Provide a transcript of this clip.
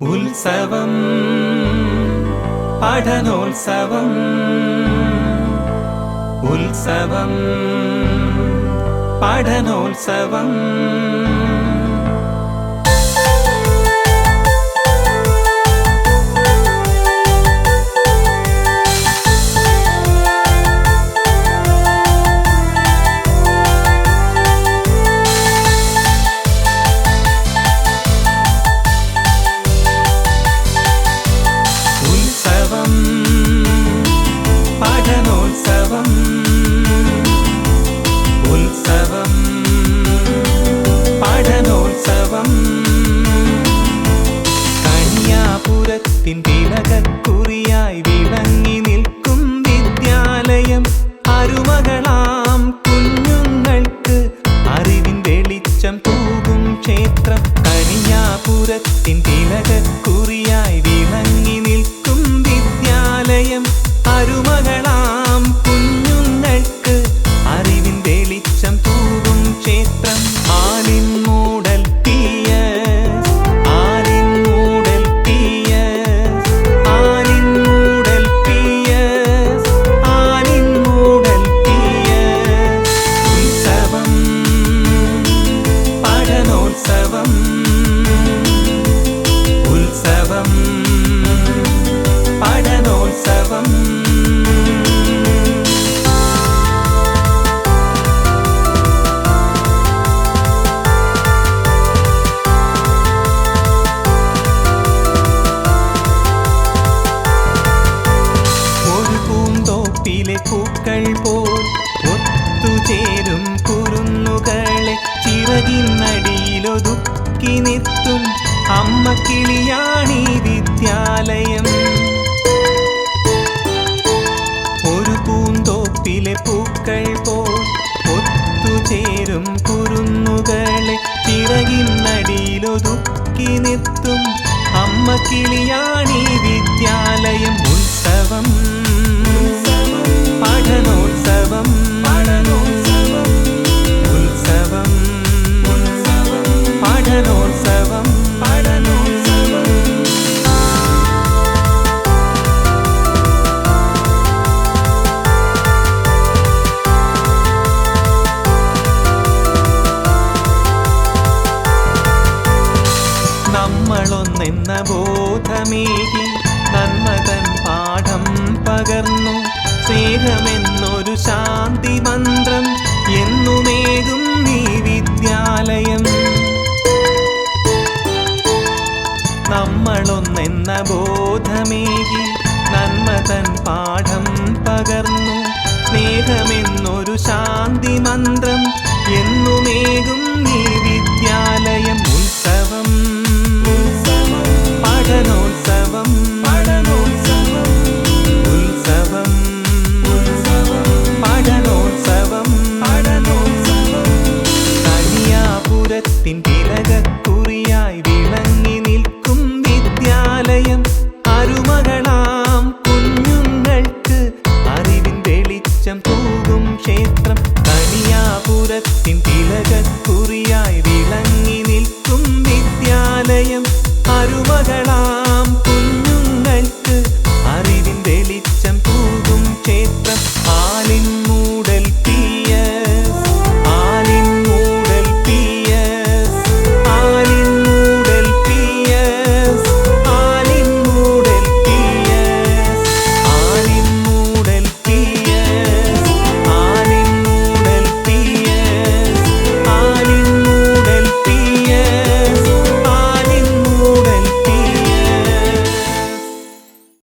ഉത്സവം പഠനോത്സവം ഉത്സവം പഠനോത്സവം ഉത്സവം പഠനോത്സവം കന്യാപുരത്തിൻ തിലകക്കുറിയായി വിളങ്ങി നിൽക്കും വിദ്യാലയം അരുമകളാം കുഞ്ഞുങ്ങൾക്ക് അറിവിൻ വെളിച്ചം തൂകും ക്ഷേത്രം. കന്യാപുരത്തിൻ തിലകക്കുറിയായി വിളങ്ങി നിൽക്കും വിദ്യാലയം അരുമകളാം കുഞ്ഞുങ്ങൾക്ക് അറിവിൻ വെളിച്ചം തൂകും ക്ഷേത്രം. ആലിൻ മൂടൽ പിയസ് ആലിൻ മൂടൽ പിയസ് ആലിൻ മൂടൽ പിയസ് ആലിൻ മൂടൽ പിയസ്. ഉത്സവം പഠനോത്സവം ഉത്സവം പഠനോത്സവം. പൂക്കൾ പോൽ ഒത്തുചേരും കുരുന്നുകളെ ചിറകിനടിയിലൊതുക്കി നിർത്തും അമ്മ കിളിയാണീ വിദ്യാലയം. ഒരു പൂന്തോപ്പിലെ പൂക്കൾ പോൽ ഒത്തുചേരും കുരുന്നുകളെ ചിറകിനടിയിലൊതുക്കി നിർത്തും അമ്മ കിളിയാണീ വിദ്യാലയം. ഉത്സവം പഠനോത്സവം പഠനോത്സവം ഉത്സവം പഠനോത്സവം പഠനോത്സവം. നമ്മളൊന്നെന്ന ബോധമേകി നന്മതൻ പാഠം പകർന്നു സ്നേഹമെന്നൊരു ശാന്തി മന്ത്രം എന്നുമേകും നീ വിദ്യാലയം. നമ്മളൊന്നെന്ന ബോധമേകി നന്മതൻ പാഠം പകർന്നു സ്നേഹമെന്നൊരു ശാന്തി മന്ത്രം എന്നുമേകും നീ വിദ്യാലയം. ഉത്സവം പഠനോത്സവം പഠനോത്സവം ഉത്സവം പഠനോത്സവം പഠനോത്സവം. കന്യാപുരത്തിൻ തിലകക്കുറിയായി വിളങ്ങി നിൽക്കും വിദ്യാലയം അരുമകളാം കുഞ്ഞുങ്ങൾക്ക് അറിവിൻ വെളിച്ചം തൂകും ക്ഷേത്രം. കന്യാപുരത്തിൻ തിലകക്കുറിയായി